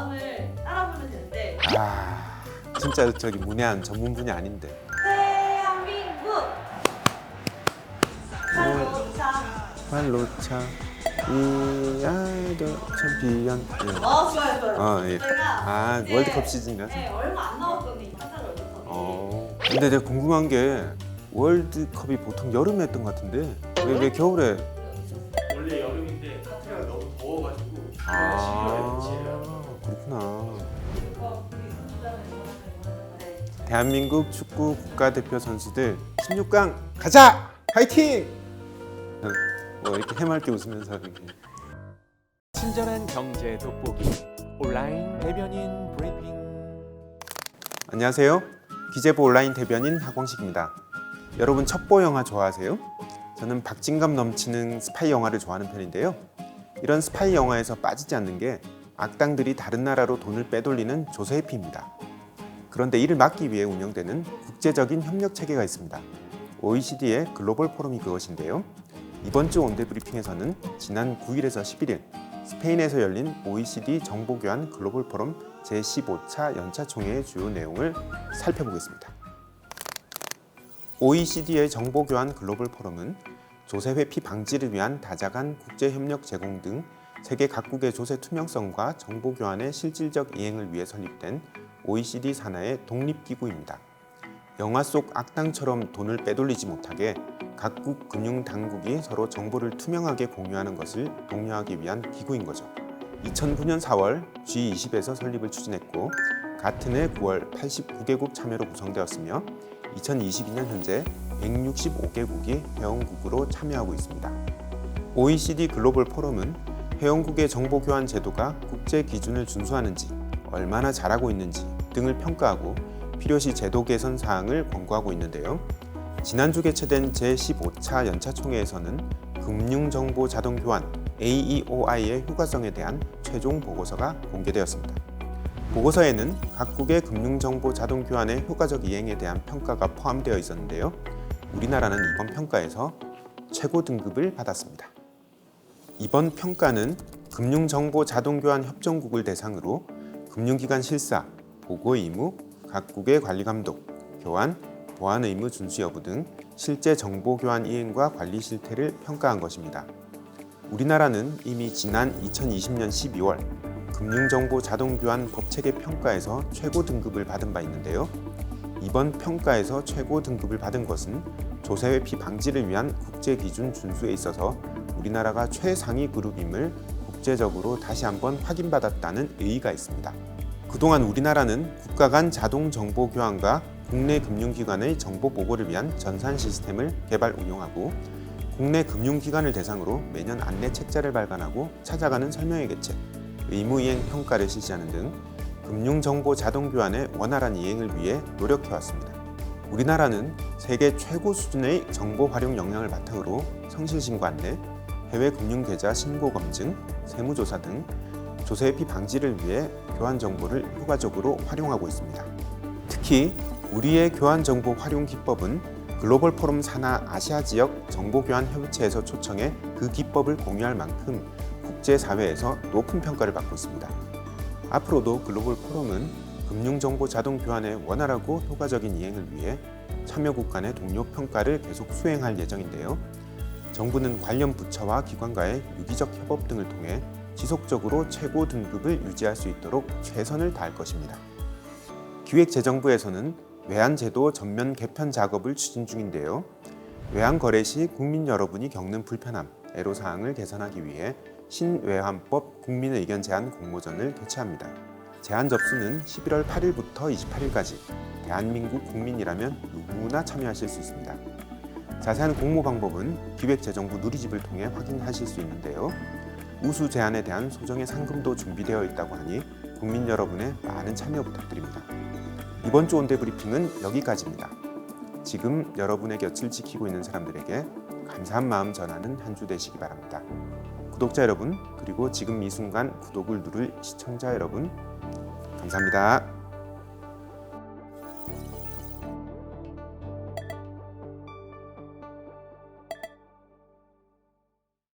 다음을 따라 부르면 되는데 아, 진짜 저기 문외한 전문 분야 아닌데. 대한민국 자동차. 발로차 이아더 챔피언. 예. 좋아요 좋아요. 예. 저희가 이제 월드컵 시즌이라서. 네, 얼마 안 남았거든요. 이 카타르 월드컵이. 근데 내가 궁금한 게 월드컵이 보통 여름에 했던 것 같은데 왜 겨울에? 원래 여름인데 카타르가 너무 더워가지고 11월에 아, 개최해요. 그렇구나. 네. 대한민국 축구 국가대표 선수들 16강 가자! 파이팅! 뭐 이렇게 해맑게 웃으면서 이렇게. 친절한 경제 돋보기 온라인 대변인 브리핑. 안녕하세요. 기재부 온라인 대변인 하광식입니다. 여러분 첩보 영화 좋아하세요? 저는 박진감 넘치는 스파이 영화를 좋아하는 편인데요. 이런 스파이 영화에서 빠지지 않는 게 악당들이 다른 나라로 돈을 빼돌리는 조세회피입니다. 그런데 이를 막기 위해 운영되는 국제적인 협력 체계가 있습니다. OECD의 글로벌 포럼이 그것인데요. 이번 주 온대 브리핑에서는 지난 9일에서 11일 스페인에서 열린 OECD 정보교환 글로벌 포럼 제15차 연차 총회의 주요 내용을 살펴보겠습니다. OECD의 정보교환 글로벌 포럼은 조세 회피 방지를 위한 다자간 국제협력 제공 등 세계 각국의 조세 투명성과 정보 교환의 실질적 이행을 위해 설립된 OECD 산하의 독립기구입니다. 영화 속 악당처럼 돈을 빼돌리지 못하게 각국 금융 당국이 서로 정보를 투명하게 공유하는 것을 독려하기 위한 기구인 거죠. 2009년 4월 G20에서 설립을 추진했고 같은 해 9월 89개국 참여로 구성되었으며 2022년 현재 165개국이 회원국으로 참여하고 있습니다. OECD 글로벌 포럼은 회원국의 정보 교환 제도가 국제 기준을 준수하는지, 얼마나 잘하고 있는지 등을 평가하고 필요시 제도 개선 사항을 권고하고 있는데요. 지난주 개최된 제15차 연차총회에서는 금융정보 자동교환 AEOI의 효과성에 대한 최종 보고서가 공개되었습니다. 보고서에는 각국의 금융정보 자동교환의 효과적 이행에 대한 평가가 포함되어 있었는데요. 우리나라는 이번 평가에서 최고 등급을 받았습니다. 이번 평가는 금융정보 자동교환 협정국을 대상으로 금융기관 실사, 보고 의무, 각국의 관리 감독, 교환, 보안 의무 준수 여부 등 실제 정보 교환 이행과 관리 실태를 평가한 것입니다. 우리나라는 이미 지난 2020년 12월 금융정보 자동교환 법체계 평가에서 최고 등급을 받은 바 있는데요. 이번 평가에서 최고 등급을 받은 것은 조세회피 방지를 위한 국제기준 준수에 있어서 우리나라가 최상위 그룹임을 국제적으로 다시 한번 확인받았다는 의의가 있습니다. 그동안 우리나라는 국가 간 자동 정보 교환과 국내 금융기관의 정보 보고를 위한 전산 시스템을 개발 운용하고 국내 금융기관을 대상으로 매년 안내 책자를 발간하고 찾아가는 설명회 개최, 의무이행 평가를 실시하는 등 금융정보 자동교환의 원활한 이행을 위해 노력해왔습니다. 우리나라는 세계 최고 수준의 정보 활용 역량을 바탕으로 성실신고 안내, 해외 금융계좌 신고 검증, 세무조사 등 조세회피 방지를 위해 교환 정보를 효과적으로 활용하고 있습니다. 특히 우리의 교환 정보 활용 기법은 글로벌 포럼 산하 아시아 지역 정보교환 협의체에서 초청해 그 기법을 공유할 만큼 국제사회에서 높은 평가를 받고 있습니다. 앞으로도 글로벌 포럼은 금융정보 자동 교환의 원활하고 효과적인 이행을 위해 참여국 간의 동료 평가를 계속 수행할 예정인데요. 정부는 관련 부처와 기관과의 유기적 협업 등을 통해 지속적으로 최고 등급을 유지할 수 있도록 최선을 다할 것입니다. 기획재정부에서는 외환제도 전면 개편 작업을 추진 중인데요. 외환 거래 시 국민 여러분이 겪는 불편함, 애로사항을 개선하기 위해 신외환법 국민의견 제안 공모전을 개최합니다. 제안 접수는 11월 8일부터 28일까지 대한민국 국민이라면 누구나 참여하실 수 있습니다. 자세한 공모 방법은 기획재정부 누리집을 통해 확인하실 수 있는데요. 우수 제안에 대한 소정의 상금도 준비되어 있다고 하니 국민 여러분의 많은 참여 부탁드립니다. 이번 주 온대 브리핑은 여기까지입니다. 지금 여러분의 곁을 지키고 있는 사람들에게 감사한 마음 전하는 한 주 되시기 바랍니다. 구독자 여러분, 그리고 지금 이 순간 구독을 누를 시청자 여러분, 감사합니다.